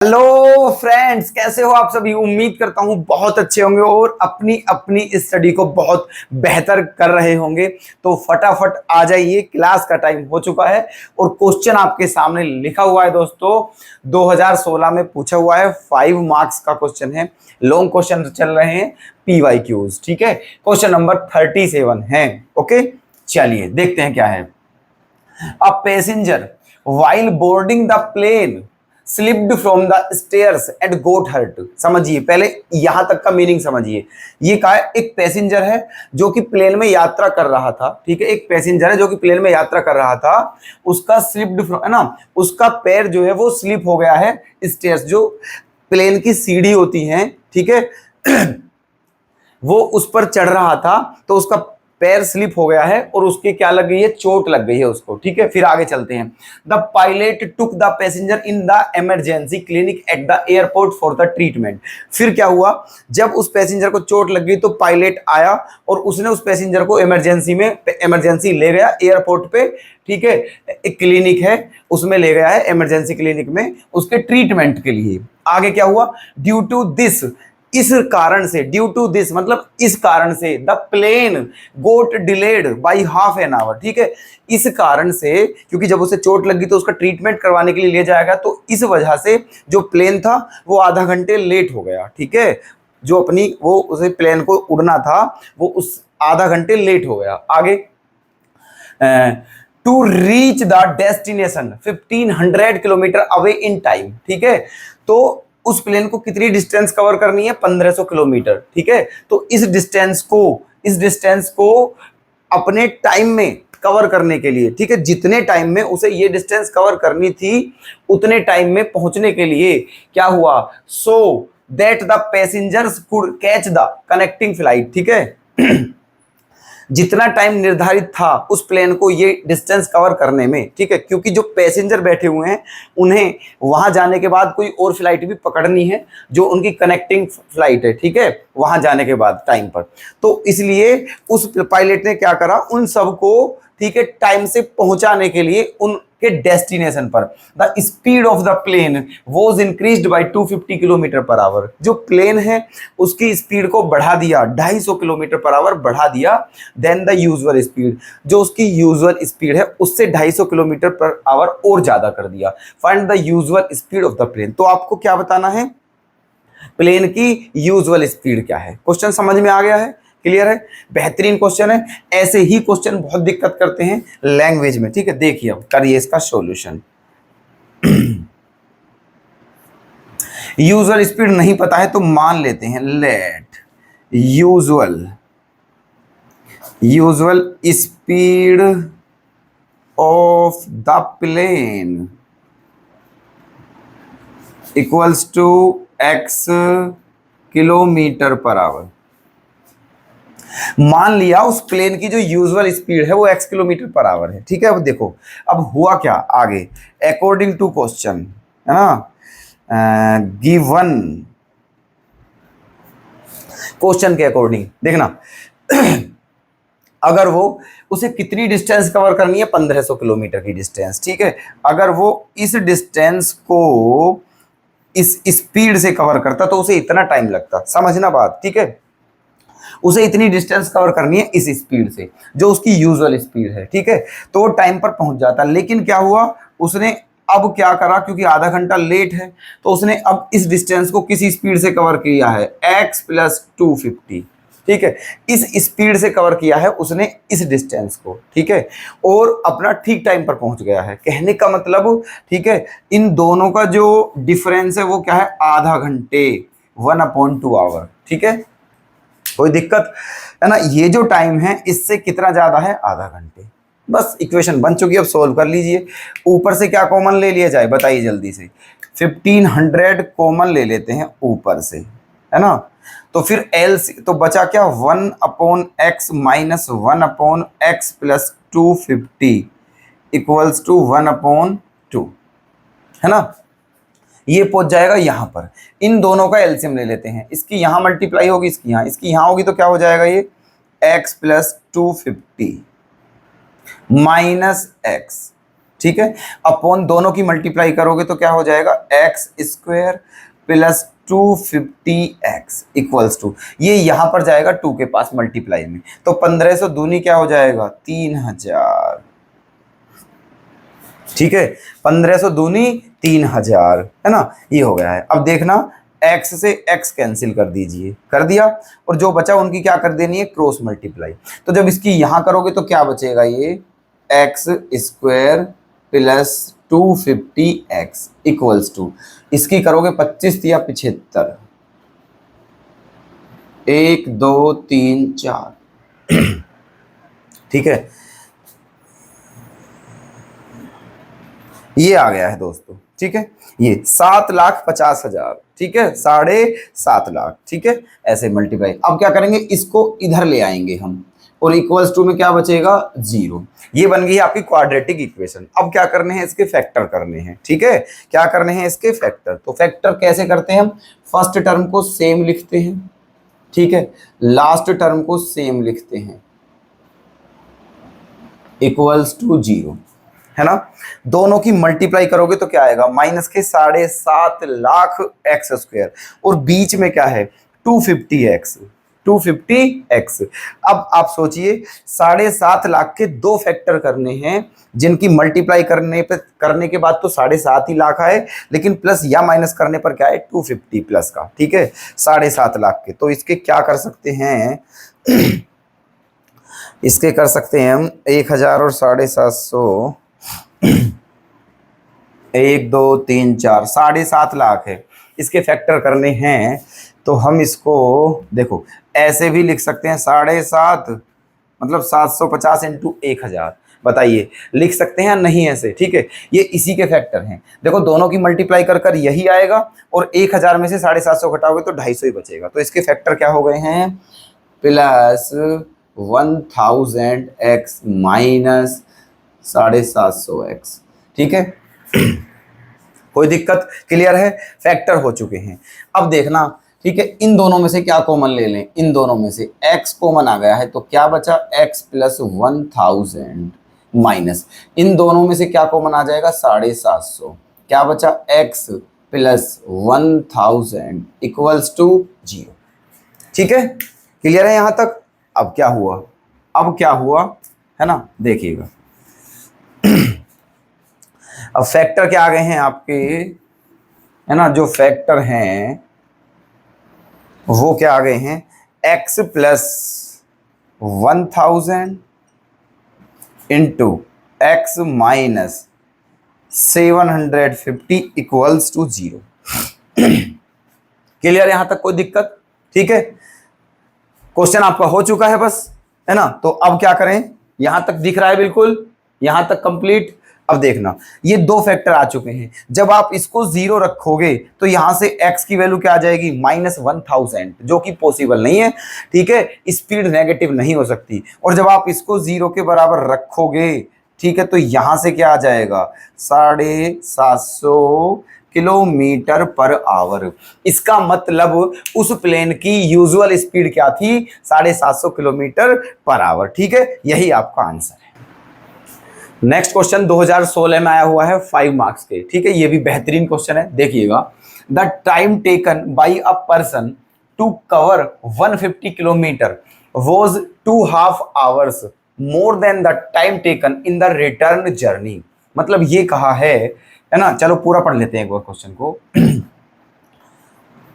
Hello friends, कैसे हो आप सभी। उम्मीद करता हूं बहुत अच्छे होंगे और अपनी अपनी स्टडी को बहुत बेहतर कर रहे होंगे। तो फटाफट आ जाइए, क्लास का टाइम हो चुका है और क्वेश्चन आपके सामने लिखा हुआ है दोस्तों। 2016 में पूछा हुआ है, 5 मार्क्स का क्वेश्चन है। लॉन्ग क्वेश्चन चल रहे हैं, PYQs। ठीक है, क्वेश्चन नंबर 37 है। ओके, चलिए देखते हैं क्या है। A passenger while boarding the plane slipped from the stairs and got hurt। समझिए, पहले यहां तक का मीनिंग समझिए। ये कहा है, एक पैसेंजर है जो कि प्लेन में यात्रा कर रहा था। ठीक है, एक पैसेंजर है जो कि प्लेन में यात्रा कर रहा था, उसका स्लिप्ड फ्रॉम, है ना, उसका पैर जो है वो स्लिप हो गया है। स्टेयर्स जो प्लेन की सीढ़ी होती हैं, ठीक है, वो उस पर चढ़ रहा था तो उसका पैर स्लिप हो गया है और उसके क्या लग गई है, चोट लग गई है उसको। ठीक है, फिर आगे चलते हैं। The pilot took the passenger in the emergency clinic at the airport for the treatment. फिर क्या हुआ, जब उस पैसेंजर को चोट लग गई तो पायलट आया और उसने उस पैसेंजर को इमरजेंसी ले गया एयरपोर्ट पे। ठीक है, एक क्लिनिक है उसमें ले गया है, इमरजेंसी क्लिनिक में उसके ट्रीटमेंट के लिए। आगे क्या हुआ, ड्यू टू दिस, इस कारण से, ड्यू टू दिस मतलब इस कारण से, the plane got delayed by half an hour. ठीक है, इस कारण से, क्योंकि जब उसे चोट लगी तो उसका ट्रीटमेंट करवाने के लिए ले जाएगा, तो इस वजह से जो प्लेन था वो आधा घंटे लेट हो गया। ठीक है, जो अपनी वो उसे प्लेन को उड़ना था वो उस आधा घंटे लेट हो गया। आगे, to reach the destination 1500 kilometre away in time. ठीक है, तो उस प्लेन को कितनी डिस्टेंस कवर करनी है, 1500 किलोमीटर। ठीक है, तो इस डिस्टेंस को अपने टाइम में कवर करने के लिए, ठीक है, जितने टाइम में उसे ये डिस्टेंस कवर करनी थी उतने टाइम में पहुंचने के लिए क्या हुआ, so that the passengers could catch the connecting flight. ठीक है, जितना टाइम निर्धारित था उस प्लेन को ये डिस्टेंस कवर करने में, ठीक है, क्योंकि जो पैसेंजर बैठे हुए हैं उन्हें वहां जाने के बाद कोई और फ्लाइट भी पकड़नी है जो उनकी कनेक्टिंग फ्लाइट है। ठीक है, वहां जाने के बाद टाइम पर, तो इसलिए उस पायलट ने क्या करा, उन सबको, ठीक है, टाइम से पहुंचाने के लिए उनके डेस्टिनेशन पर the speed of the plane was increased by 250 kilometre per hour. जो प्लेन है उसकी स्पीड को बढ़ा दिया, 250 किलोमीटर पर आवर बढ़ा दिया। देन द यूजुअल स्पीड, जो उसकी यूजुअल स्पीड है उससे 250 किलोमीटर पर आवर और ज्यादा कर दिया। Find the usual speed of the plane. तो आपको क्या बताना है, प्लेन की यूजुअल स्पीड क्या है। क्वेश्चन समझ में आ गया है, क्लियर है, बेहतरीन क्वेश्चन है। ऐसे ही क्वेश्चन बहुत दिक्कत करते हैं लैंग्वेज में। ठीक है, देखिए अब करिए इसका सॉल्यूशन। यूजुअल स्पीड नहीं पता है तो मान लेते हैं, let usual speed of the plane equals to x kilometre per hour. मान लिया उस प्लेन की जो यूजुअल स्पीड है वो x किलोमीटर पर आवर है। ठीक है, अब देखो अब हुआ क्या आगे, अकॉर्डिंग टू क्वेश्चन, है ना, गिवन क्वेश्चन के अकॉर्डिंग देखना, अगर वो उसे कितनी डिस्टेंस कवर करनी है, 1500 किलोमीटर की डिस्टेंस। ठीक है, अगर वो इस डिस्टेंस को इस स्पीड से कवर करता तो उसे इतना टाइम लगता, समझना बात। ठीक है, उसे इतनी डिस्टेंस कवर करनी है इस स्पीड से जो उसकी यूजुअल स्पीड है। ठीक है, तो वो टाइम पर पहुंच जाता, लेकिन क्या हुआ, उसने अब क्या करा, क्योंकि आधा घंटा लेट है तो उसने अब इस डिस्टेंस को किस स्पीड से कवर किया है, x + 250। ठीक है, इस स्पीड से कवर किया है उसने इस डिस्टेंस को। ठीक है, और अपना ठीक टाइम पर पहुंच गया है। कहने का मतलब, ठीक है, इन दोनों का जो डिफरेंस है वो क्या है, आधा घंटे, 1/2 आवर। ठीक है, कोई दिक्कत है ना, ये जो टाइम है इससे कितना ज्यादा है, आधा घंटे। बस इक्वेशन बन चुकी है, अब सोल्व कर लीजिए। ऊपर से क्या कॉमन ले लिया जाए, बताइए जल्दी से। 1500 कॉमन ले लेते हैं ऊपर से, है ना, तो फिर एल तो बचा क्या, 1/x - 1/x + 250 इक्वल्स टू 1/2, है ना। ये पहुंच जाएगा यहां पर। इन दोनों का एलसीएम ले लेते हैं, इसकी यहां मल्टीप्लाई होगी, इसकी यहां होगी, तो क्या हो जाएगा ये, x + 250 - x ठीक है। अपॉन दोनों की मल्टीप्लाई करोगे तो क्या हो जाएगा, x square plus 250x equals to, ये यहां पर जाएगा 2 के पास मल्टीप्लाई में, तो 1500 दूनी क्या हो जाएगा 3000, ठीक है। 1500 दूनी 3000 है ना, ये हो गया है। अब देखना x से x कैंसिल कर दीजिए, कर दिया, और जो बचा उनकी क्या कर देनी है, क्रॉस मल्टीप्लाई। तो जब इसकी यहां करोगे तो क्या बचेगा, ये x square plus 250x equals to, इसकी करोगे 25 या 75, 1 2 3 4, ठीक है। ये आ गया है दोस्तों, ठीक है। ये 7,50,000, ठीक है, 7.5 लाख, ठीक है, ऐसे मल्टीप्लाई। अब क्या करेंगे, इसको इधर ले आएंगे हम, और इक्वल्स टू में क्या बचेगा 0। ये बन गई आपकी क्वाड्रेटिक इक्वेशन। अब क्या करने हैं, इसके फैक्टर करने हैं, ठीक है। क्या करने हैं, इसके फैक्टर। तो फैक्टर कैसे करते हैं हम, फर्स्ट टर्म को सेम लिखते हैं, ठीक है, लास्ट टर्म को सेम लिखते हैं, इक्वल्स टू 0, है ना। दोनों की मल्टीप्लाई करोगे तो क्या आएगा, माइनस के 7.5 लाख एक्स स्क्वायर, और बीच में क्या है 250x, 250x। अब आप सोचिए 7.5 लाख के दो फैक्टर करने हैं, जिनकी मल्टीप्लाई करने के बाद तो 7.5 ही लाख आए, लेकिन प्लस या माइनस करने पर क्या है 250 प्लस का, ठीक है, 7.5 लाख के। तो इसके क्या कर सकते हैं, इसके कर सकते हैं हम 1000 और 750, 1 2 3 4, 7.5 लाख है, इसके फैक्टर करने हैं। तो हम इसको देखो ऐसे भी लिख सकते हैं, 7.5 मतलब 750 इंटू 1000, बताइए लिख सकते हैं या नहीं ऐसे, ठीक है। ये इसी के फैक्टर हैं। देखो दोनों की मल्टीप्लाई कर कर यही आएगा, और 1000 में से 750 घटाओगे तो 250 ही बचेगा। तो इसके फैक्टर क्या हो गए हैं, प्लस 1000x माइनस 750x, ठीक है। कोई दिक्कत, क्लियर है, फैक्टर हो चुके हैं। अब देखना, ठीक है, इन दोनों में से क्या कॉमन ले लें, इन दोनों में से x कॉमन आ गया है, तो क्या बचा x प्लस 1000 माइनस, इन दोनों में से क्या कॉमन आ जाएगा 750, क्या बचा x प्लस 1000 इक्वल्स टू 0, ठीक है, क्लियर है यहां तक। अब क्या हुआ, अब क्या हुआ, है ना, देखिएगा। अब फैक्टर क्या आ गए हैं आपके, है ना, जो फैक्टर हैं वो क्या आ गए हैं, x plus 1000 into x minus 750 equals to 0। Clear, यहां तक कोई दिक्कत, ठीक है। क्वेश्चन आपका हो चुका है बस, है ना। तो अब क्या करें, यहां तक दिख रहा है बिल्कुल, यहां तक कंप्लीट। अब देखना, ये दो फैक्टर आ चुके हैं, जब आप इसको 0 रखोगे तो यहां से x की वैल्यू क्या आ जाएगी -1000, जो कि पॉसिबल नहीं है, ठीक है, स्पीड नेगेटिव नहीं हो सकती। और जब आप इसको 0 के बराबर रखोगे, ठीक है, तो यहां से क्या आ जाएगा 750 किलोमीटर पर आवर। इसका मतलब उस प्लेन की यूजुअल स्पीड क्या थी, 750 किलोमीटर पर आवर, ठीक है, यही आपका आंसर है। नेक्स्ट क्वेश्चन 2016 में आया हुआ है 5 मार्क्स के, ठीक है, ये भी बेहतरीन क्वेश्चन है, देखिएगा। The time taken by a person to cover 150 kilometre was 2.5 hours more than the time taken in the return journey. मतलब ये कहा है ना, चलो पूरा पढ़ लेते हैं एक बार क्वेश्चन को।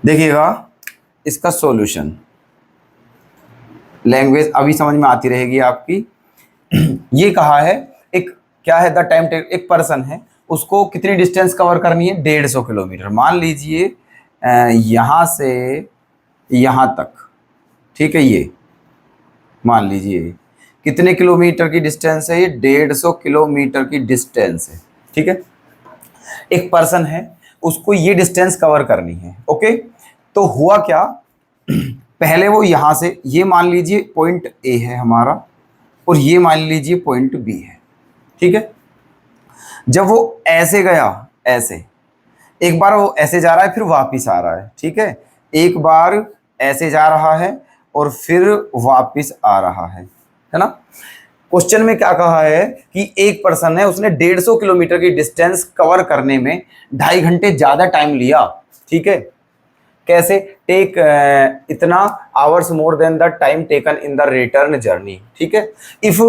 देखिएगा इसका सॉल्यूशन, लैंग्वेज अभी समझ में आती रहेगी आपकी। ये कहा है, एक क्या है, द टाइम टेक, एक पर्सन है, उसको कितनी डिस्टेंस कवर करनी है 150 किलोमीटर। मान लीजिए यहाँ से यहाँ तक, ठीक है, ये मान लीजिए कितने किलोमीटर की डिस्टेंस है, ये 150 किलोमीटर की डिस्टेंस है, ठीक है। एक पर्सन है, उसको ये डिस्टेंस कवर करनी है, ओके। तो हुआ क्या, पहले वो यहां से, ये मान लीजिए पॉइंट ए है हमारा, और ये मान लीजिए पॉइंट बी है, ठीक है। जब वो ऐसे गया, ऐसे एक बार वो ऐसे जा रहा है, फिर वापिस आ रहा है, ठीक है, एक बार ऐसे जा रहा है और फिर वापिस आ रहा है ना। क्वेश्चन में क्या कहा है कि एक पर्सन है, उसने 150 किलोमीटर की डिस्टेंस कवर करने में 2.5 घंटे ज्यादा टाइम लिया। ठीक है, कैसे? टेक इतना hours more than the time taken in the return journey. ठीक है, if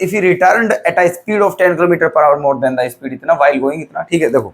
he returned at a speed of 10 kilometre per our more than the speed इतना व्हाइल गोइंग इतना। ठीक है, देखो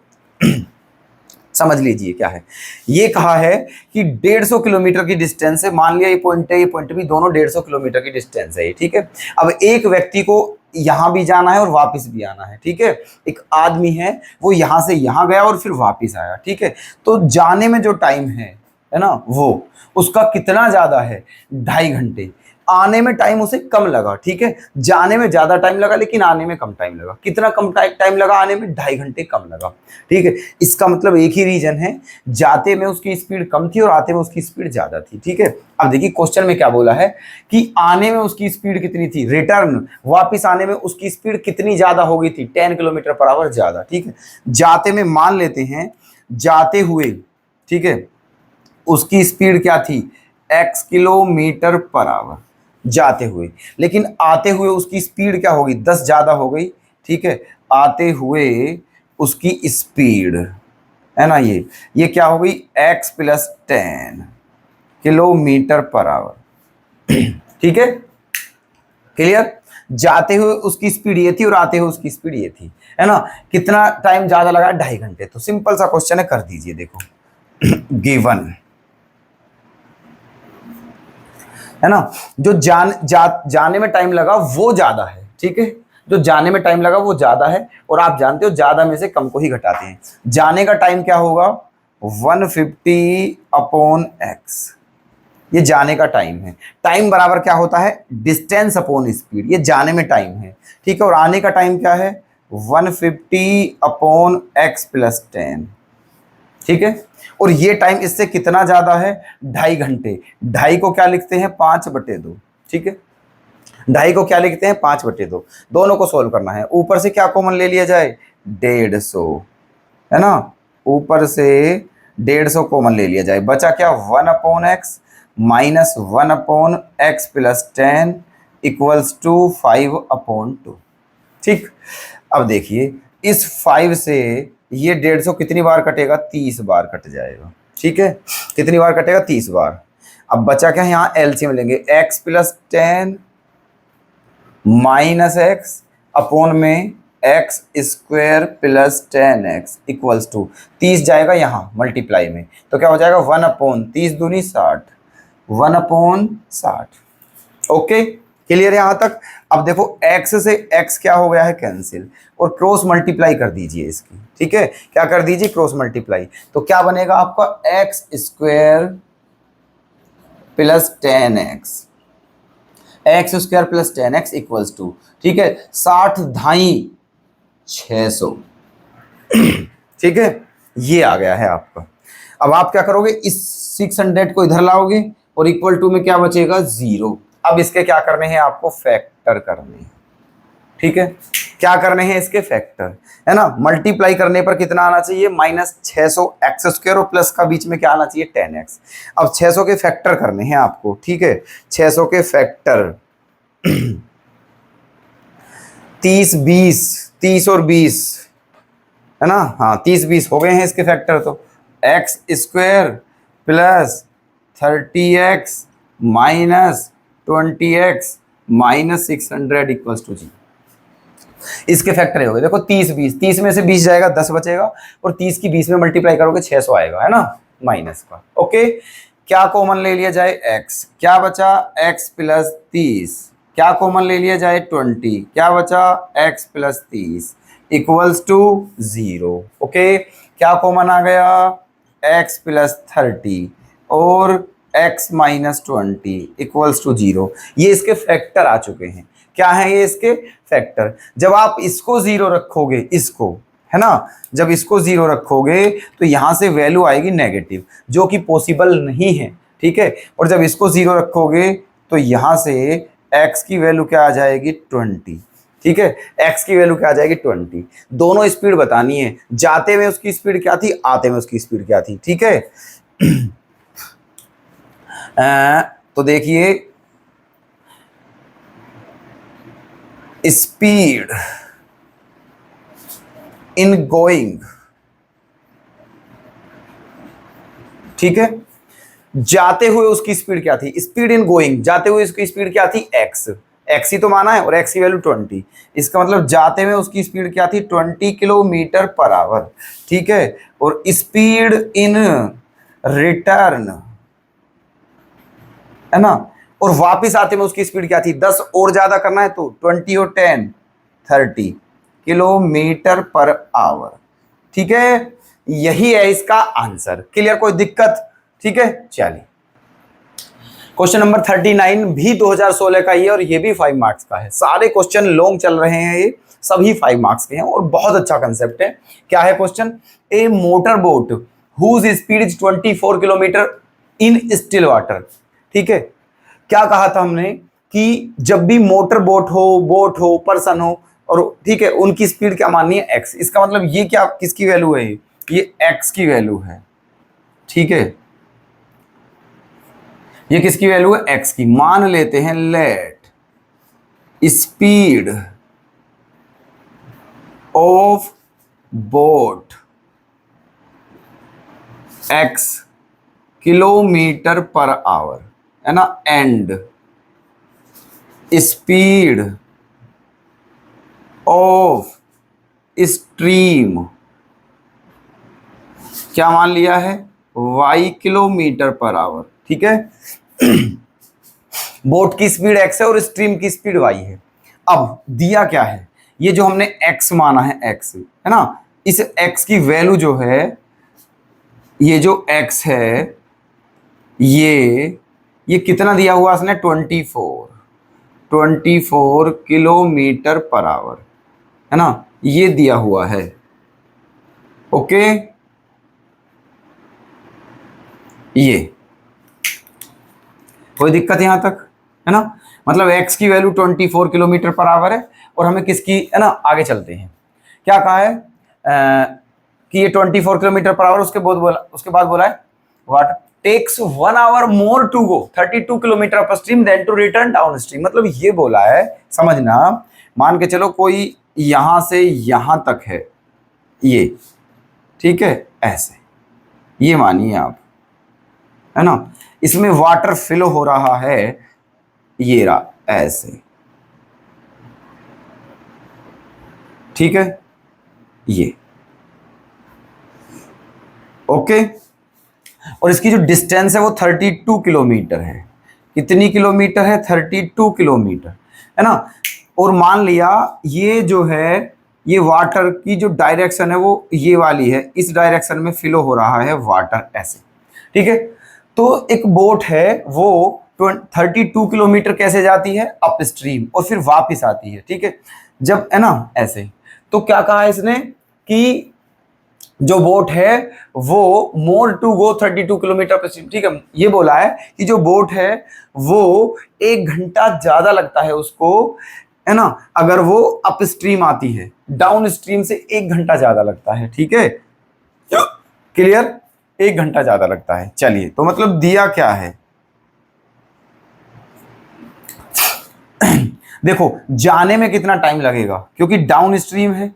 समझ लीजिए क्या है। ये कहा है कि 150 किलोमीटर की डिस्टेंस है, मान लिया ये पॉइंट है, ये पॉइंट भी, दोनों 150 किलोमीटर की डिस्टेंस है। ठीक है, अब एक व्यक्ति को यहां भी जाना है और वापस भी आना है। ठीक है, एक आदमी है, वो यहां से यहां गया और फिर वापस आया। ठीक है, तो जाने में जो टाइम है ना, वो उसका कितना ज्यादा है? 2.5 घंटे। आने में टाइम उसे कम लगा। ठीक है, जाने में ज्यादा टाइम लगा लेकिन आने में कम टाइम लगा। कितना कम टाइम लगा? आने में 2.5 घंटे कम लगा। ठीक है, इसका मतलब एक ही रीजन है, जाते में उसकी स्पीड कम थी और आते में उसकी स्पीड ज्यादा थी। ठीक है, अब देखिए क्वेश्चन में क्या बोला है कि आने में उसकी स्पीड कितनी थी, रिटर्न वापिस आने में उसकी स्पीड कितनी ज्यादा हो गई थी? 10 किलोमीटर पर आवर ज्यादा। ठीक है, जाते में मान लेते हैं जाते हुए, ठीक है, उसकी स्पीड क्या थी? x किलोमीटर पर आवर जाते हुए, लेकिन आते हुए उसकी स्पीड क्या होगी? 10 ज्यादा हो गई। ठीक है, आते हुए उसकी स्पीड है ना, ये क्या हो गई? x + 10 kilometre per our. ठीक है, क्लियर? जाते हुए उसकी स्पीड ये थी और आते हुए उसकी स्पीड ये थी, है ना। कितना टाइम ज्यादा लगा? 2.5 घंटे। तो सिंपल सा क्वेश्चन है, कर दीजिए। देखो गिवन है ना, जो जाने में टाइम लगा वो ज्यादा है। ठीक है, जो जाने में टाइम लगा वो ज्यादा है, और आप जानते हो ज्यादा में से कम को ही घटाते हैं। जाने का टाइम क्या होगा? 150/x, ये जाने का टाइम है। टाइम बराबर क्या होता है? Distance upon speed. ये जाने में टाइम है। ठीक है, और आने का टाइम क्या है? 150/x + 10। ठीक है, और ये टाइम इससे कितना ज्यादा है? 2.5 घंटे। 2.5 को क्या लिखते हैं? 5/2। ठीक है, 2.5 को क्या लिखते हैं? 5/2। दोनों को सोल्व करना है। ऊपर से क्या कॉमन ले लिया जाए? 150, है ना, ऊपर से 150 कॉमन ले लिया जाए। बचा क्या? 1/x - 1/x + 10 = 5/2। ठीक, अब देखिए इस 5 से ये 150 कितनी बार कटेगा? 30 बार कट जाएगा। ठीक है, कितनी बार कटेगा? 30 बार। अब बचा क्या? यहाँ एलसीएम लेंगे, x + 10 - x अपॉन में x² + 10x = 30 जाएगा यहाँ मल्टीप्लाई में, तो क्या हो जाएगा? 1/30 दूनी 60, 1/60। ओके, क्लियर है यहां तक? अब देखो x से x क्या हो गया है? कैंसिल, और क्रॉस मल्टीप्लाई कर दीजिए इसकी। ठीक है, क्या कर दीजिए? Cross multiply. तो क्या बनेगा आपका? x² + 10x, x² + 10x = ठीक है, 60 धाई 600। ठीक है, ये आ गया है आपका। अब आप क्या करोगे? इस 600 को इधर लाओगे और इक्वल टू में क्या बचेगा? 0। अब इसके क्या करने हैं आपको? फैक्टर करने हैं। ठीक है, क्या करने हैं इसके? फैक्टर, है ना। मल्टीप्लाई करने पर कितना आना चाहिए? -600x² और प्लस का बीच में क्या आना चाहिए? 10x। अब 600 के फैक्टर करने हैं आपको। ठीक है, 600 के फैक्टर 30, 20, 30 और 20, है ना। हाँ, 30, 20 हो गए हैं इसके फैक्टर। तो x² + 30x - 20x - 600 = 0। इसके फैक्टर हो गए। देखो 30, 20, 30 में से 20 जाएगा, 10 बचेगा, और 30 की 20 में मल्टीप्लाई करोगे 600 आएगा, है ना, माइनस का। ओके, क्या कॉमन ले लिया जाए? x, क्या बचा? x + 30, क्या कॉमन ले लिया जाए? 20, क्या बचा? x + 30 = 0। ओके, क्या कॉमन आ गया? x + 30 और x - 20 = 0। ये इसके फैक्टर आ चुके हैं। क्या है ये? इसके फैक्टर। जब आप इसको 0 रखोगे, इसको, है ना, जब इसको 0 रखोगे तो यहां से वैल्यू आएगी नेगेटिव, जो कि पॉसिबल नहीं है। ठीक है, और जब इसको 0 रखोगे तो यहां से x की वैल्यू क्या आ जाएगी? 20। ठीक है, x की वैल्यू क्या आ जाएगी? 20। दोनों स्पीड बतानी है, जाते में उसकी स्पीड क्या थी, आते में उसकी स्पीड क्या थी। ठीक है, तो देखिए स्पीड इन गोइंग, ठीक है, जाते हुए उसकी स्पीड क्या थी, स्पीड इन गोइंग, जाते हुए उसकी स्पीड क्या थी, एक्स, एक्स ही तो माना है और एक्स की वैल्यू 20, इसका मतलब जाते हुए उसकी स्पीड क्या थी, 20 किलोमीटर पर आवर, ठीक है। और स्पीड इन रिटर्न, है ना, और वापस आते में उसकी स्पीड क्या थी, 10 और ज्यादा करना है तो 20 और 10 30 किलोमीटर पर आवर, ठीक है। यही है इसका आंसर। क्लियर, कोई दिक्कत, ठीक है। चलिए क्वेश्चन नंबर 39 भी 2016 का ही है और ये भी 5 मार्क्स का है। सारे क्वेश्चन लॉन्ग चल रहे हैं, ये सभी 5 मार्क्स के हैं और बहुत अच्छा कंसेप्ट है। क्या है question, a motor boat whose speed is 24 kilometre in still water, ठीक है। क्या कहा था हमने कि जब भी मोटर बोट हो पर्सन हो और ठीक है, उनकी स्पीड क्या माननी है, एक्स। इसका मतलब ये क्या, किसकी वैल्यू है, ये एक्स की वैल्यू है, ठीक है। ये किसकी वैल्यू है, एक्स की। मान लेते हैं let speed of boat x kilometre per our, है ना, एंड स्पीड ऑफ स्ट्रीम क्या मान लिया है, y किलोमीटर पर आवर, ठीक है। बोट की स्पीड x है और स्ट्रीम की स्पीड y है। अब दिया क्या है, ये जो हमने x माना है, x है ना, इस x की वैल्यू जो है, ये जो x है, ये कितना दिया हुआ इसने, 24 किलोमीटर पर आवर, है ना, ये दिया हुआ है, ओके। ये कोई दिक्कत यहां तक, है ना, मतलब x की वैल्यू 24 किलोमीटर पर आवर है और हमें किसकी, है ना, आगे चलते हैं। क्या कहा है कि ये 24 किलोमीटर पर आवर, उसके बाद बोला है what takes 1 hour more to go 32 kilometre upstream than to return downstream. मतलब ये बोला है, समझना, मान के चलो कोई यहां से यहां तक है ये, ठीक है, ऐसे ये मानिए आप, है ना, इसमें वाटर फिल हो रहा है, ये रहा ऐसे, ठीक है, ये ओके। और इसकी जो डिस्टेंस है वो 32 किलोमीटर है। कितनी किलोमीटर है, 32 किलोमीटर, है ना। और मान लिया ये जो है, ये वाटर की जो डायरेक्शन है वो ये वाली है, इस डायरेक्शन में फ्लो हो रहा है वाटर ऐसे, ठीक है। तो एक बोट है वो 32 किलोमीटर कैसे जाती है, अप स्ट्रीम, और फिर वापस आती है, ठीक है, जब, है ना, ऐसे। तो क्या कहा है इसने कि जो बोट है वो मोर टू गो 32 किलोमीटर पर स्ट्रीम, ठीक है। ये बोला है कि जो बोट है वो 1 घंटा ज्यादा लगता है उसको, है ना, अगर वो अप स्ट्रीम आती है, डाउन स्ट्रीम से 1 घंटा ज्यादा लगता है, ठीक है। क्लियर, 1 घंटा ज्यादा लगता है। चलिए, तो मतलब दिया क्या है, देखो जाने में कितना टाइम लगेगा, क्योंकि डाउन स्ट्रीम है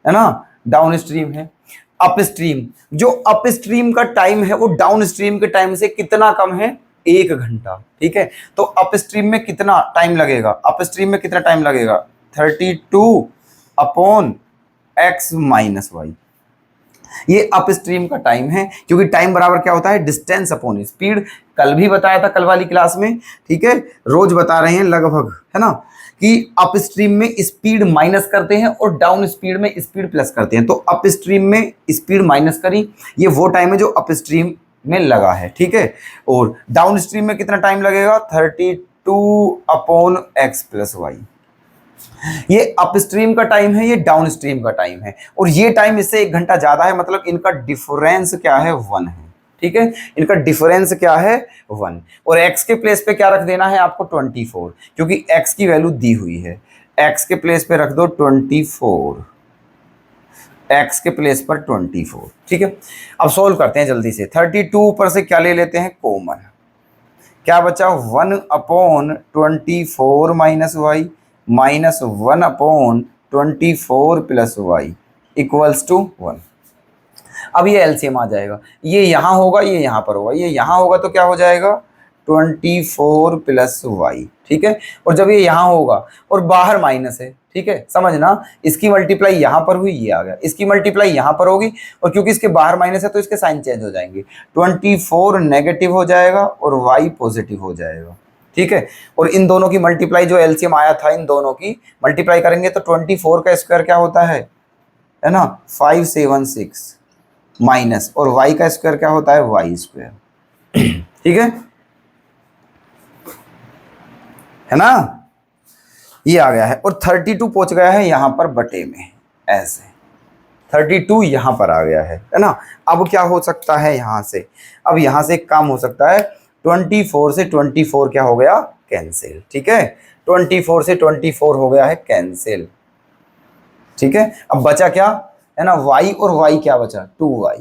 ना, डाउन स्ट्रीम है। अप स्ट्रीम, जो अप स्ट्रीम का टाइम है वो डाउन स्ट्रीम के टाइम से कितना कम है, 1 घंटा, ठीक है। तो अप स्ट्रीम में कितना टाइम लगेगा, अप स्ट्रीम में कितना टाइम लगेगा, 32 अपॉन x माइनस वाई, ये अप स्ट्रीम का टाइम है, क्योंकि टाइम बराबर क्या होता है, डिस्टेंस अपॉन स्पीड। कल भी बताया था, कल वाली क्लास में, ठीक है, रोज बता रहे हैं लगभग, है ना, कि अप स्ट्रीम में स्पीड माइनस करते हैं और डाउन स्पीड में स्पीड प्लस करते हैं। तो अप स्ट्रीम में स्पीड माइनस करी, ये वो टाइम है जो अप स्ट्रीम में लगा है, ठीक है। और डाउन स्ट्रीम में कितना टाइम लगेगा, 32 अपॉन एक्स प्लस वाई। ये अप स्ट्रीम का टाइम है, ये डाउन स्ट्रीम का टाइम है, और ये टाइम इससे 1 घंटा ज्यादा है, मतलब इनका डिफरेंस क्या है, 1 है, ठीक है। इनका डिफरेंस क्या है, 1। और x के प्लेस पे क्या रख देना है आपको, 24, क्योंकि x की वैल्यू दी हुई है, x के प्लेस पे रख दो 24, x के प्लेस पर 24, ठीक है। अब सोल्व करते हैं जल्दी से। 32 ऊपर से क्या ले लेते हैं, कॉमन, क्या बचा, 1 upon 24 minus y, -1/24 plus y equals to 1। अब ये एलसीएम आ जाएगा, ये यहाँ होगा, ये यहाँ पर होगा, ये यहाँ होगा तो क्या हो जाएगा 24 प्लस वाई, ठीक है। और जब ये यहाँ होगा और बाहर माइनस है, ठीक है, समझना, इसकी मल्टीप्लाई यहाँ पर हुई, ये आ गया, इसकी मल्टीप्लाई यहाँ पर होगी, और क्योंकि इसके बाहर माइनस है तो इसके साइन चेंज हो जाएंगे, 24 नेगेटिव हो जाएगा और वाई पॉजिटिव हो जाएगा, ठीक है। और इन दोनों की मल्टीप्लाई जो एलसीएम आया था, इन दोनों की मल्टीप्लाई करेंगे तो 24 का स्क्वायर क्या होता है ना 576 माइनस, और y का स्क्वायर क्या होता है y स्क्वायर, ठीक है ना। ये आ गया है और 32 पहुंच गया है यहां पर बटे में, ऐसे 32 यहां पर आ गया है ना। अब क्या हो सकता है यहां से, अब यहां से एक काम हो सकता है, 24 से 24 क्या हो गया कैंसिल, ठीक है, 24 से 24 हो गया है कैंसिल, ठीक है। अब बचा क्या है ना, y और y क्या बचा 2y,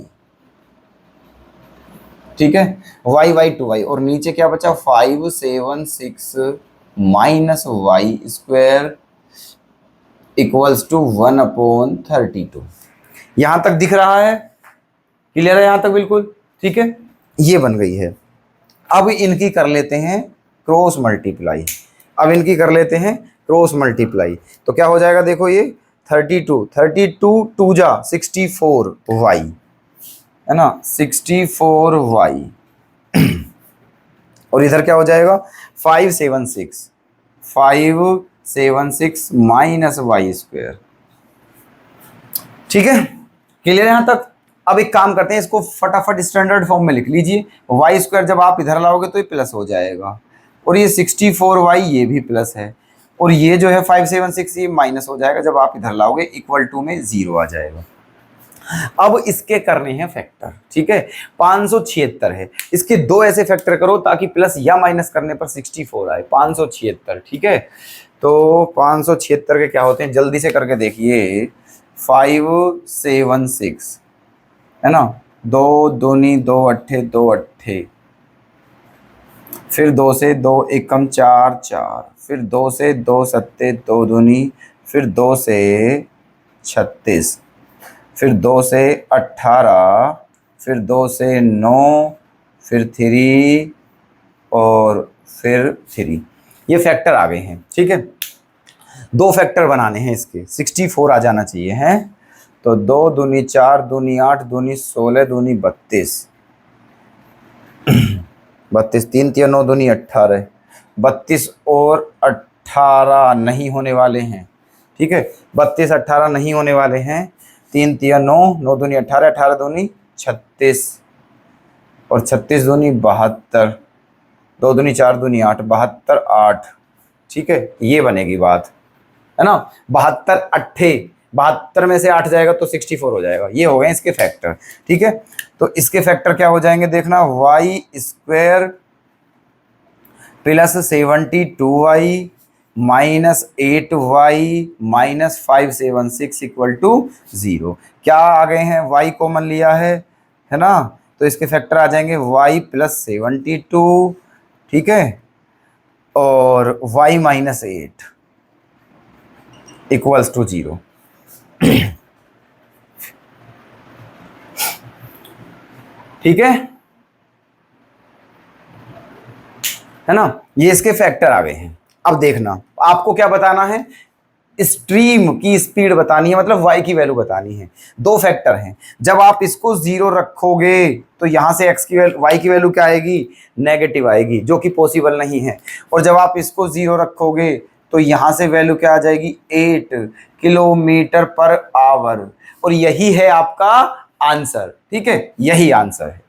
ठीक है, y 2y, और नीचे क्या बचा 576 minus y square equals to 1/32। यहां तक दिख रहा है, क्लियर है यहां तक बिल्कुल, ठीक है, ये बन गई है। अब इनकी कर लेते हैं क्रॉस मल्टीप्लाई, अब इनकी कर लेते हैं क्रॉस मल्टीप्लाई, तो क्या हो जाएगा देखो, ये 32 2 जा 64 वाई है ना, 64 वाई और इधर क्या हो जाएगा 576 माइनस वाई स्क्वायर, ठीक है, क्लियर यहां तक। अब एक काम करते हैं, इसको फटाफट स्टैंडर्ड फॉर्म में लिख लीजिए, वाई स्क्वायर जब आप इधर लाओगे तो ये प्लस हो जाएगा, और ये 64 वाई ये भी प्लस है, और ये जो है 576 ये माइनस हो जाएगा, जब आप इधर लाओगे इक्वल टू में 0 आ जाएगा। अब इसके करने हैं फैक्टर, ठीक है, 576 है, इसके दो ऐसे फैक्टर करो ताकि प्लस या माइनस करने पर 64 आए, 576, ठीक है। तो 576 के क्या होते हैं जल्दी से करके देखिए, 576 है ना, 2 दूनी 2 अट्ठे 2 अट्ठे, फिर 2 से 2 एकम 4 4, फिर 2 से 2 सत्ते 2 दूनी, फिर 2 से 36, फिर 2 से 18, फिर 2 से 9, फिर 3 और फिर 3, ये फैक्टर आ गए हैं, ठीक है। दो फैक्टर बनाने हैं इसके, 64 आ जाना चाहिए हैं, तो 2 दूनी 4 दूनी 8 दूनी 16 दूनी 32, 32 3 3 9 दूनी 18, 32 और 18 नहीं होने वाले हैं, ठीक है, 32 18 नहीं होने वाले हैं, 3 3 9 9 दूनी 18 18 दूनी 36 और 36 दूनी 72, 2 दूनी 4 दूनी 8 72 8, ठीक है, ये बनेगी बात है ना। 72 अट्ठे 72 में से 8 जाएगा तो 64 हो जाएगा, ये हो गए इसके फैक्टर, ठीक है। तो इसके फैक्टर क्या हो जाएंगे देखना, y square plus 72y minus 8y minus 576 equal to 0। क्या आ गए हैं, y कॉमन लिया है ना, तो इसके फैक्टर आ जाएंगे y प्लस 72, ठीक है, और y माइनस 8 इक्वल्स टू 0, ठीक है ना, ये इसके फैक्टर आ गए हैं। अब देखना आपको क्या बताना है, स्ट्रीम की स्पीड बतानी है, मतलब y की वैल्यू बतानी है। दो फैक्टर हैं, जब आप इसको 0 रखोगे तो यहां से x की वैल्यू y की वैल्यू क्या आएगी नेगेटिव आएगी, जो कि पॉसिबल नहीं है, और जब आप इसको 0 रखोगे तो यहां से वैल्यू क्या आ जाएगी 8 किलोमीटर पर आवर, और यही है आपका आंसर, ठीक है, यही आंसर है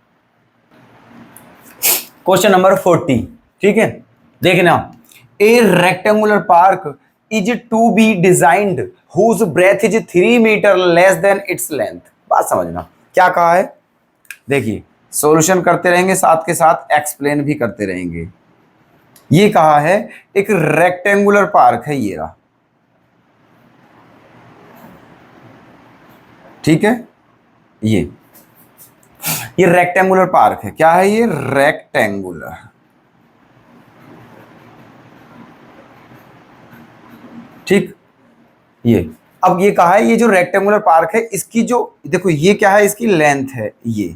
क्वेश्चन नंबर 40, ठीक है। देखना, a rectangular park is to be designed whose breadth is 3 metre less than its length. बात समझना क्या कहा है, देखिए सॉल्यूशन करते रहेंगे साथ के साथ एक्सप्लेन भी करते रहेंगे। ये कहा है एक रेक्टेंगुलर पार्क है ये रहा, ठीक है, ये रेक्टेंगुलर पार्क है, क्या है ये रेक्टेंगुलर, ठीक। ये अब ये कहा है, ये जो रेक्टेंगुलर पार्क है इसकी जो देखो ये क्या है, इसकी लेंथ है ये,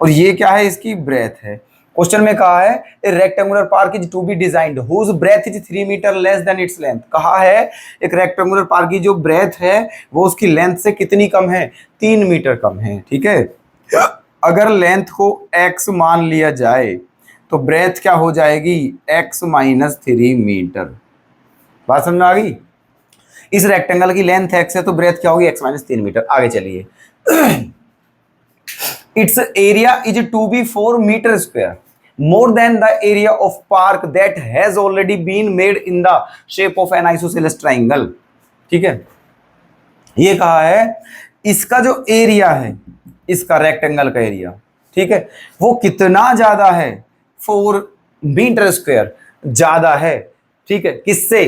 और ये क्या है, इसकी ब्रेथ है। क्वेश्चन में कहा है a rectangular park is to be designed whose breadth is 3 metre less than its length. कहा है एक रेक्टेंगुलर पार्क की जो ब्रेथ है वो उसकी लेंथ से कितनी कम है, 3 मीटर कम है। ठीक है, अगर लेंथ को x मान लिया जाए तो ब्रेथ क्या हो जाएगी, x माइनस 3 मीटर। बात समझ में आ गई। इस रेक्टेंगल की लेंथ x है तो ब्रेथ क्या होगी, x माइनस 3 मीटर। आगे चलिए its area is to be 4 metre square more than the area of park that has already been made in the shape of an isosceles triangle. ठीक है, ये कहा है इसका जो एरिया है, इसका रेक्टेंगल का एरिया, ठीक है, वो कितना ज्यादा है, 4 मीटर स्क्वायर ज्यादा है। ठीक है, किससे,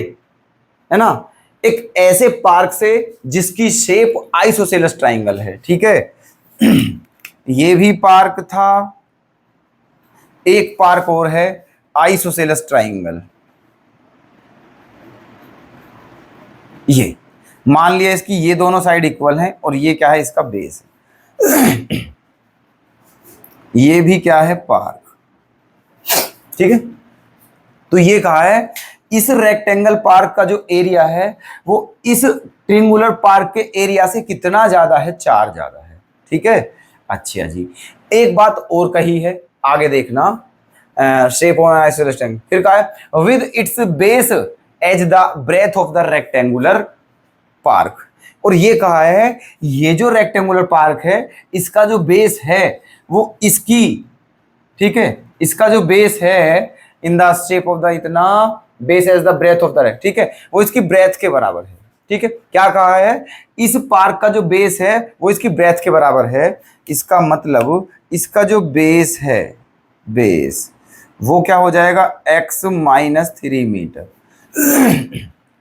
है ना, एक ऐसे पार्क से जिसकी शेप आइसोसेलेस ट्राइंगल है। ठीक है ये भी पार्क था, एक पार्क और है आइसोसेलेस ट्राइंगल। ये मान लिया इसकी ये दोनों साइड इक्वल हैं और ये क्या है, इसका बेस है ये भी क्या है, पार्क। ठीक है, तो ये कहा है इस रेक्टेंगल पार्क का जो एरिया है वो इस ट्रिंगुलर पार्क के एरिया से कितना ज्यादा है, 4 ज्यादा है। ठीक है, अच्छा जी, एक बात और कही है, आगे देखना, शेप ऑफ आइसोसेलेस ट्रायंगल। फिर कहा है with its base as the breadth of the rectangular park. और ये कहा है ये जो रेक्टेंगुलर पार्क है इसका जो बेस है वो इसकी, ठीक है, इसका जो बेस है in the shape of the, इतना base as the breadth of the rect, ठीक है, वो इसकी ब्रेथ के बराबर है। ठीक है, क्या कहा है, इस पार्क का जो बेस है वो इसकी ब्रेथ के बराबर है। इसका मतलब इसका जो बेस है, बेस वो क्या हो जाएगा, x माइनस 3 मीटर।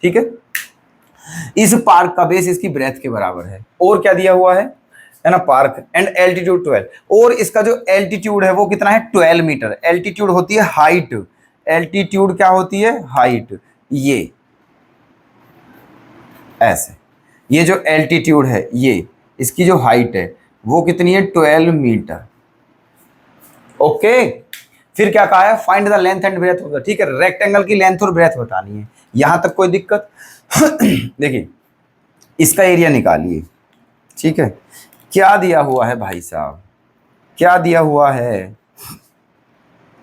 ठीक है, इस पार्क का बेस इसकी ब्रेथ के बराबर है। और क्या दिया हुआ है ना, पार्क एंड एल्टीट्यूड 12, और इसका जो एल्टीट्यूड है वो कितना है, 12 मीटर। एल्टीट्यूड होती है हाइट, एल्टीट्यूड क्या होती है, हाइट। ये ऐसे, ये जो एल्टीट्यूड है, ये इसकी जो हाइट है वो कितनी है, 12 मीटर। ओके, फिर क्या कहा है, find the length and breadth of the, ठीक है, रेक्टेंगल की लेंथ और ब्रेथ बतानी है। यहां तक कोई दिक्कत देखिए, इसका एरिया निकालिए। ठीक है, क्या दिया हुआ है भाई साहब, क्या दिया हुआ है,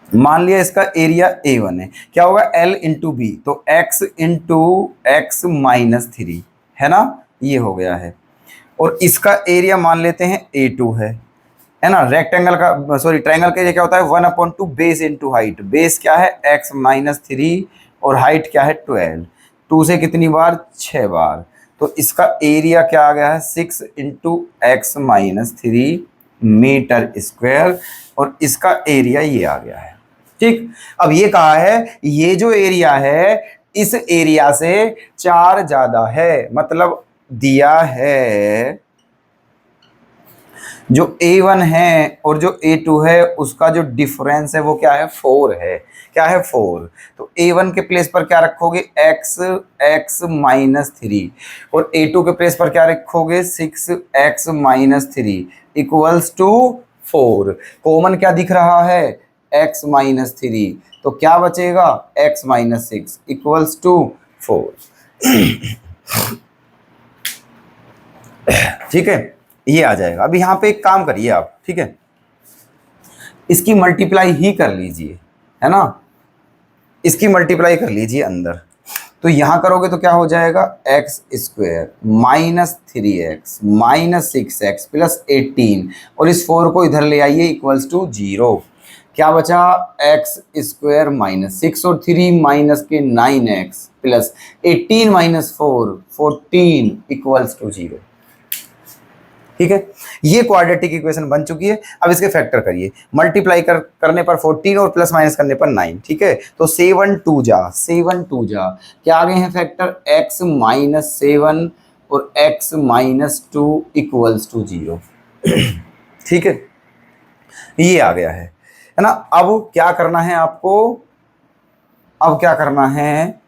मान लिया इसका एरिया A1 है, क्या होगा, L इंटू बी, तो x इंटू एक्स माइनस 3, है ना, ये हो गया है। और इसका एरिया मान लेते हैं A2 है ना, रेक्टेंगल का, सॉरी ट्रायंगल का एरिया क्या होता है, 1/2 बेस इंटू हाइट। बेस क्या है, x माइनस 3 और हाइट क्या है, 12। 2 से कितनी बार, 6 बार, तो इसका एरिया क्या आ गया है, 6 into x minus 3 metre square, और इसका एरिया ये आ गया है। ठीक, अब ये कहा है ये जो एरिया है इस एरिया से 4 ज्यादा है, मतलब दिया है जो A1 है और जो A2 है उसका जो डिफरेंस है वो क्या है, 4 है। क्या है, 4। तो A1 के प्लेस पर क्या रखोगे, x माइनस 3, और A2 के प्लेस पर क्या रखोगे, 6x minus 3 equals to 4। Common क्या दिख रहा है, x माइनस 3, तो क्या बचेगा, x माइनस 6 इक्वल्स टू 4। ठीक है, ये आ जाएगा। अब यहाँ पे एक काम करिए आप, ठीक है, इसकी मल्टीप्लाई ही कर लीजिए, है ना, इसकी मल्टीप्लाई कर लीजिए अंदर, तो यहां करोगे तो क्या हो जाएगा, x square minus 3x minus 6x plus 18, और इस 4 को इधर ले आइए इक्वल्स टू 0। क्या बचा, एक्स स्क्वायर माइनस 6 और 3 माइनस के 9x plus 18 minus 4 14 equals to 0। ठीक है, ये क्वाड्रेटिक इक्वेशन बन चुकी है। अब इसके फैक्टर करिए, मल्टीप्लाई करने पर 14 और प्लस माइनस करने पर 9। ठीक है, तो 7 2 जा, 7 2 जा, क्या आ गए हैं फैक्टर, x माइनस 7 और x माइनस 2 इक्वल्स टू 0। ठीक है, ये आ गया है ना। अब क्या करना है आपको, अब क्या करना है,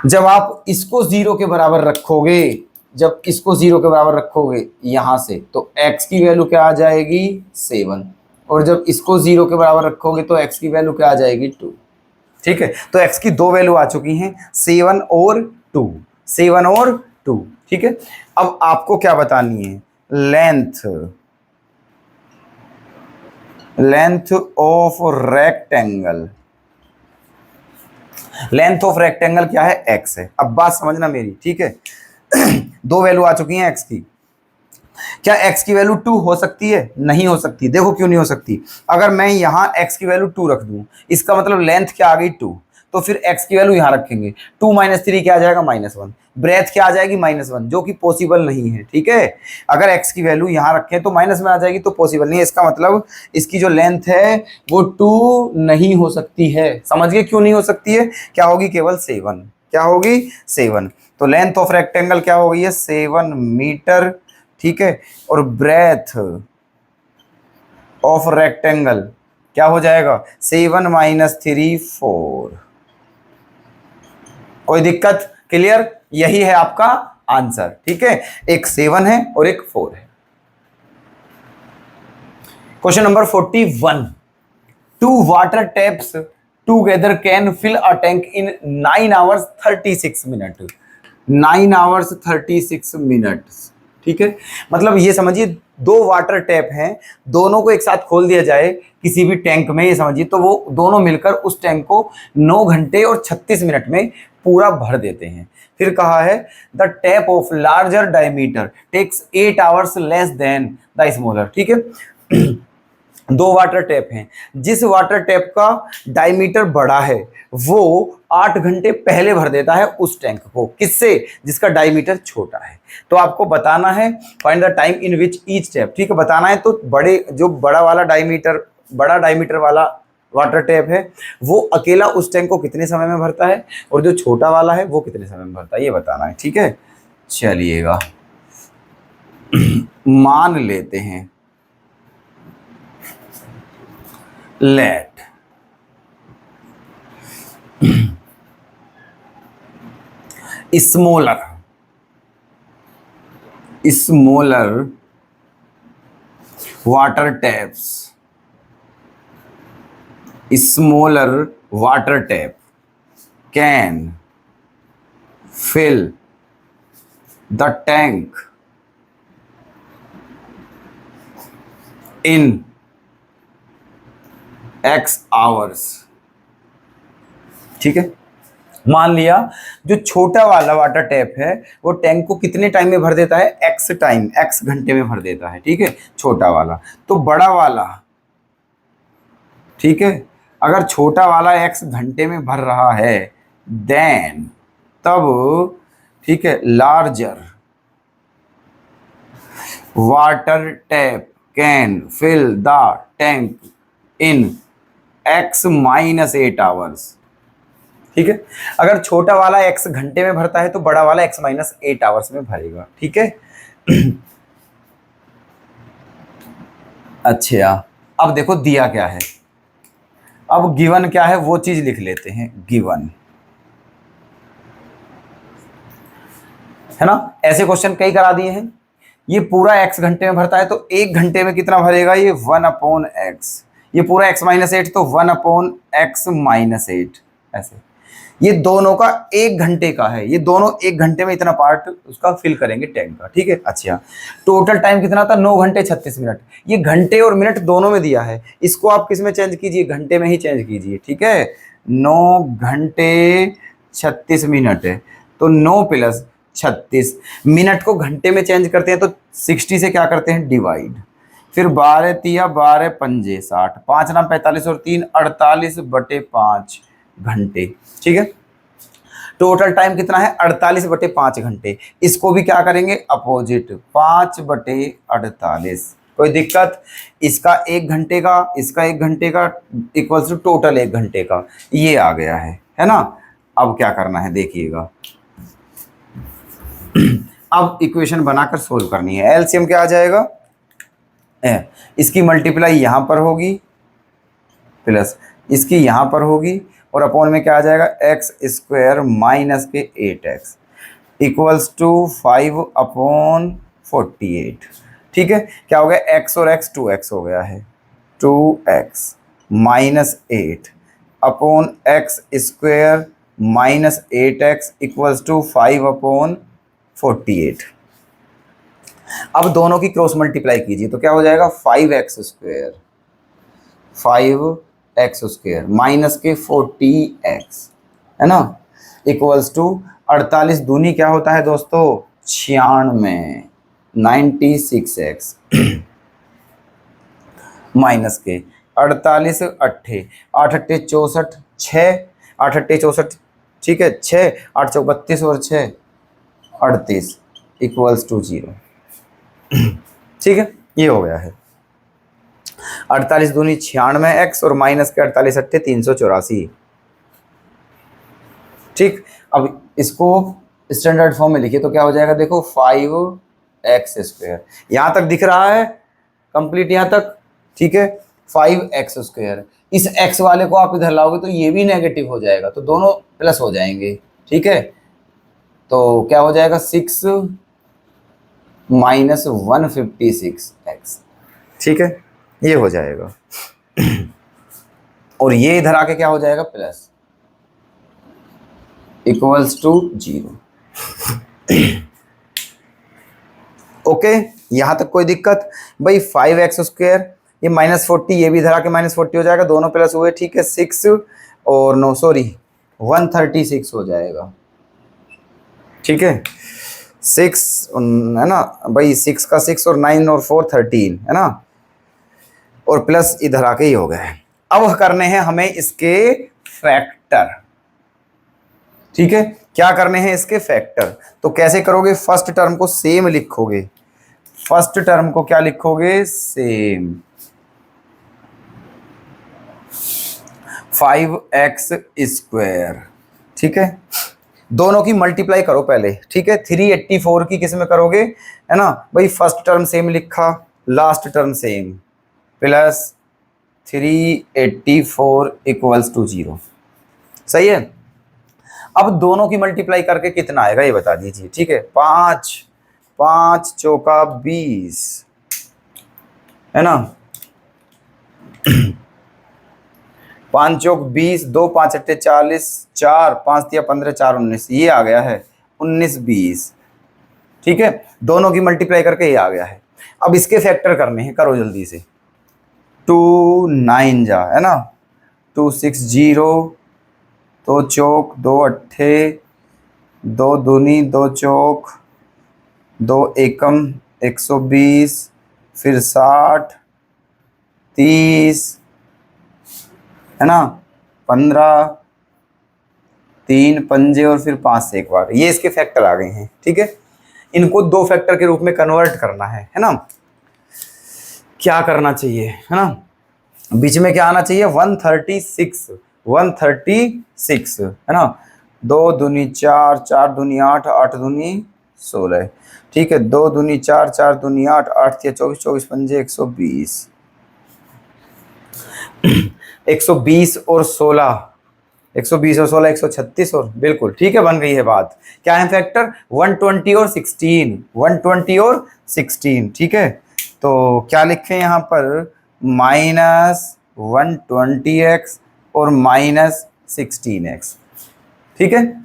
जब आप इसको 0 के बराबर रखोगे, जब इसको 0 के बराबर रखोगे यहां से, तो x की वैल्यू क्या आ जाएगी 7, और जब इसको 0 के बराबर रखोगे तो x की वैल्यू क्या आ जाएगी 2। ठीक है, तो x की दो वैल्यू आ चुकी हैं 7 और 2, 7 और 2। ठीक है, अब आपको क्या बतानी है, length, length of rectangle, length of rectangle क्या है, x है। अब बात समझना मेरी, ठीक है। दो वैल्यू आ चुकी हैं x की, क्या x की वैल्यू 2 हो सकती है, नहीं हो सकती। देखो क्यों नहीं हो सकती, अगर मैं यहां x की वैल्यू 2 रख दूं, इसका मतलब लेंथ क्या आ गई 2, तो फिर x की वैल्यू यहां रखेंगे, 2 - 3 क्या आ जाएगा -1, ब्रेथ क्या आ जाएगी -1, जो कि पॉसिबल नहीं है। ठीक है, अगर x की वैल्यू यहां रखें तो माइनस में आ जाएगी, तो पॉसिबल नहीं है। इसका मतलब इसकी जो लेंथ है वो 2 नहीं हो सकती है। समझ गए क्यों नहीं हो सकती है, क्या होगी, केवल 7, क्या होगी 7। तो लेंथ ऑफ रेक्टेंगल क्या हो गई है 7 मीटर। ठीक है, और ब्रेथ ऑफ रेक्टेंगल क्या हो जाएगा 7 - 3 4। कोई दिक्कत, क्लियर, यही है आपका आंसर। ठीक है, एक 7 है और एक 4 है। Question number 41, 2 water taps together can fill a tank in 9 hours 36 minutes, 9 hours 36 minutes। ठीक है, मतलब ये समझिए दो वाटर टैप हैं, दोनों को एक साथ खोल दिया जाए किसी भी टैंक में, ये समझिए, तो वो दोनों मिलकर उस टैंक को 9 घंटे और 36 मिनट में पूरा भर देते हैं। फिर कहा है the tap of larger diameter takes 8 hours less than the smaller. ठीक है, दो वाटर टैप हैं, जिस वाटर टैप का डायमीटर बड़ा है वो 8 घंटे पहले भर देता है उस टैंक को, किससे, जिसका डायमीटर छोटा है। तो आपको बताना है find the time in which each tap. ठीक है, बताना है, तो बड़े, जो बड़ा वाला डायमीटर, बड़ा डायमीटर वाला वाटर टैप है वो अकेला उस टैंक को कितने समय में भरता है, और जो छोटा वाला है वो कितने समय में भरता है, ये बताना है। ठीक है, चलिएगा मान लेते हैं, let smaller water taps, smaller water tap can fill the tank in X hours। ठीक है, मान लिया जो छोटा वाला वाटर टैप है वो टैंक को कितने टाइम में भर देता है, x टाइम, x घंटे में भर देता है। ठीक है, छोटा वाला, तो बड़ा वाला, ठीक है, अगर छोटा वाला x घंटे में भर रहा है देन, तब, ठीक है, larger water tap can fill the tank in x - 8 hours। ठीक है, अगर छोटा वाला x घंटे में भरता है तो बड़ा वाला x - 8 hours में भरेगा। ठीक है, अच्छा, अब देखो दिया क्या है, अब गिवन क्या है वो चीज लिख लेते हैं, गिवन है ना। ऐसे क्वेश्चन कई करा दिए हैं। ये पूरा x घंटे में भरता है तो 1 घंटे में कितना भरेगा, ये 1/x, ये पूरा x - 8 तो 1/x - 8, ऐसे। ये दोनों का 1 घंटे का है, ये दोनों 1 घंटे में इतना पार्ट उसका फिल करेंगे टैंक का। ठीक है, अच्छा, टोटल टाइम कितना था, 9 घंटे 36 मिनट। ये घंटे और मिनट दोनों में दिया है, इसको आप किस में चेंज कीजिए, घंटे में ही चेंज कीजिए। ठीक है, 9 घंटे 36 मिनट है, तो 9 + 36 मिनट को घंटे में चेंज करते हैं तो 60 से क्या करते हैं, डिवाइड, फिर 12 तिया 12 पंजे 60, 5 नाम 45 और 3 48/5 घंटे। ठीक है, टोटल टाइम कितना है 48/5 घंटे। इसको भी क्या करेंगे, अपोजिट, 5/48। कोई दिक्कत, इसका 1 घंटे का, इसका 1 घंटे का इक्वल्स टू टोटल 1 घंटे का, ये आ गया है ना। अब क्या करना है देखिएगा, अब इक्वेशन बनाकर सोल्व करनी है। एलसीएम क्या आ जाएगा, इसकी मल्टीप्लाई यहां पर होगी प्लस इसकी यहां पर होगी और अपॉन में क्या आ जाएगा, एक्स स्क्वायर माइनस के 8x इक्वल्स टू 5/48। ठीक है, क्या हो गया, x और x 2x हो गया है, 2x minus 8 upon x square minus 8x equals to 5/48। अब दोनों की क्रॉस मल्टीप्लाई कीजिए तो क्या हो जाएगा, 5x माइनस के 40x, है ना, इक्वल्स टू 48 दूनी क्या होता है दोस्तों, 96, 96x माइनस के 48 अट्ठे 8 अट्ठे 64 6 8 अट्ठे 64, ठीक है, 6 8 चौक 32 और 6 38 इक्वल्स टू 0। ठीक है, ये हो गया है 48 दूनी 96x और माइनस के 48 अट्ठे 384। ठीक, अब इसको स्टैंडर्ड फॉर्म में लिखिए तो क्या हो जाएगा, देखो 5x², यहां तक दिख रहा है कंप्लीट यहां तक, ठीक है, 5x²। इस x वाले को आप इधर लाओगे तो ये भी नेगेटिव हो जाएगा, तो दोनों प्लस हो जाएंगे। ठीक है, तो क्या हो जाएगा, 6 माइनस 156x। ठीक है, ये हो जाएगा और ये इधर आके क्या हो जाएगा, प्लस इक्वल्स टू 0। ओके, यहां तक कोई दिक्कत भाई, 5x², ये -40, ये भी इधर आके -40 हो जाएगा, दोनों प्लस हुए। ठीक है, 6 और 9 सॉरी 136 हो जाएगा। ठीक है, 6 है ना भाई, 6 का 6 और 9 और 4 13, है ना, और प्लस इधर आके ही हो गए। अब करने हैं हमें इसके फैक्टर। ठीक है, क्या करने हैं इसके फैक्टर, तो कैसे करोगे, फर्स्ट टर्म को सेम लिखोगे, फर्स्ट टर्म को क्या लिखोगे, सेम 5x²। ठीक है, दोनों की मल्टीप्लाई करो पहले। ठीक है, 384 की किस में करोगे, है ना भाई, फर्स्ट टर्म सेम लिखा, last term same, plus 384 equals to 0। सही है, अब दोनों की मल्टीप्लाई करके कितना आएगा ये बता दीजिए। ठीक है, 5 5 चौका 20, है ना, 5 चौक 20, 2 5 अट्ठे 40, 4 5 तिया 15, 4 19, ये आ गया है 19 20। ठीक है, दोनों की मल्टीप्लाई करके ये आ गया है। अब इसके फैक्टर करने हैं, करो जल्दी से। 2 9 जा, है ना, 2 6 0, 2 चौक 2 अट्ठे 2 दूनी 2 चौक 2 एकम 120, फिर 60 30, है ना, 15 3 पंजे और फिर 5 से एक बार, ये इसके फैक्टर आ गए हैं। ठीक है, इनको दो फैक्टर के रूप में कन्वर्ट करना है ना, क्या करना चाहिए, है ना, बीच में क्या आना चाहिए, 136 है ना, 2 दूनी 4 4 दूनी 8 8 दूनी 16। ठीक है, 2 दूनी 4 4 दूनी 8 8 तिया 24 24 पंजे 120, 120 और 16 120 और 16 136 और बिल्कुल ठीक है, बन गई है बात। क्या है फैक्टर, 120 और 16, 120 और 16। ठीक है, तो क्या लिखें यहाँ पर, -120x और -16x। ठीक है,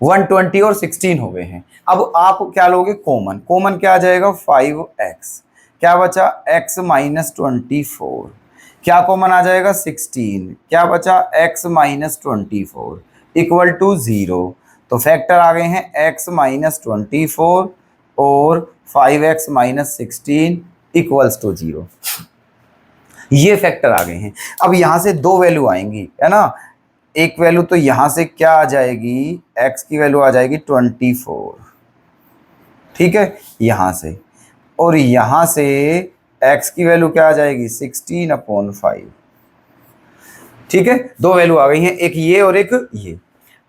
120 और 16 हो गए हैं। अब आप क्या लोगे, कॉमन, कॉमन क्या आ जाएगा, 5x, क्या बचा, x -24, क्या कॉमन आ जाएगा, 16, क्या बचा, x -24 इक्वल टू 0। तो फैक्टर आ गए हैं x -24 और 5x -16 इक्वल्स टू 0। ये फैक्टर आ गए हैं। अब यहां से दो वैल्यू आएंगी, है ना, एक वैल्यू तो यहां से क्या आ जाएगी, x की वैल्यू आ जाएगी 24। ठीक है, यहां से, और यहां से x की वैल्यू क्या आ जाएगी, 16/5। ठीक है, दो वैल्यू आ गई हैं, एक ये और एक ये।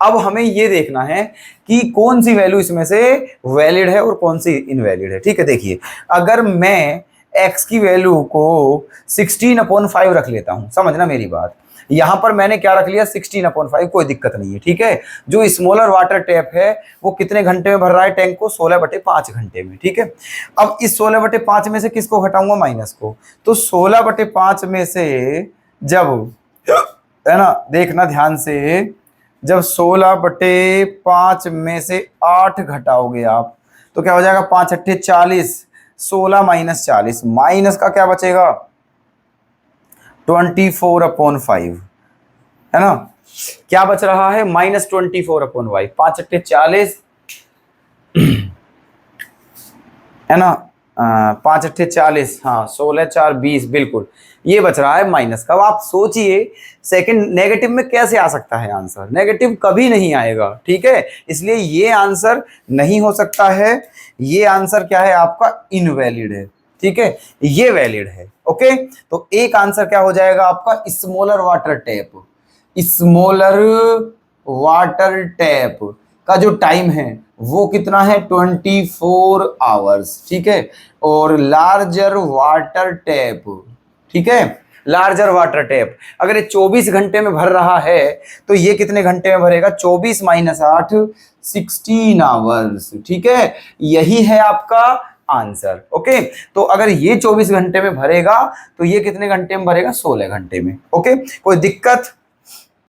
अब हमें ये देखना है कि कौन सी वैल्यू इसमें से वैलिड है और कौन सी इनवैलिड है। ठीक है, देखिए, अगर मैं x की वैल्यू को 16/5 रख लेता हूं, समझना मेरी बात, यहां पर मैंने क्या रख लिया 16/5, कोई दिक्कत नहीं है, ठीक है। जो स्मॉलर वाटर टैप है वो कितने घंटे में भर रहा है टैंक को, 16/5 घंटे में, ठीक है। अब इस 16/5 में से किसको घटाऊंगा, माइनस को। तो 16/5 में से जब, है ना, देखना ध्यान से, जब 16/5 में से 8 घटाओगे आप तो क्या हो जाएगा, 5 अट्ठे 40, 16 माइनस 40, माइनस का क्या बचेगा 24/5, है ना। क्या बच रहा है, -24/5, 5 अट्ठे 40, है ना, 5 अट्ठे 40, हाँ 16 4 20, बिल्कुल ये बच रहा है माइनस का। अब आप सोचिए सेकंड नेगेटिव में कैसे आ सकता है आंसर, नेगेटिव कभी नहीं आएगा, ठीक है, इसलिए ये आंसर नहीं हो सकता है। ये आंसर क्या है आपका, इनवैलिड है, ठीक है, ये वैलिड है। ओके, तो एक आंसर क्या हो जाएगा आपका, smaller water tap. Smaller water tap का जो टाइम है वो कितना है, 24 आवर्स, ठीक है। और लार्जर वाटर टैप, ठीक है, लार्जर वाटर टैप अगर ये 24 घंटे में भर रहा है तो ये कितने घंटे में भरेगा, 24 माइनस 8, 16 आवर्स, ठीक है। यही है आपका आंसर। ओके, तो अगर ये 24 घंटे में भरेगा तो ये कितने घंटे में भरेगा, 16 घंटे में। ओके, कोई दिक्कत।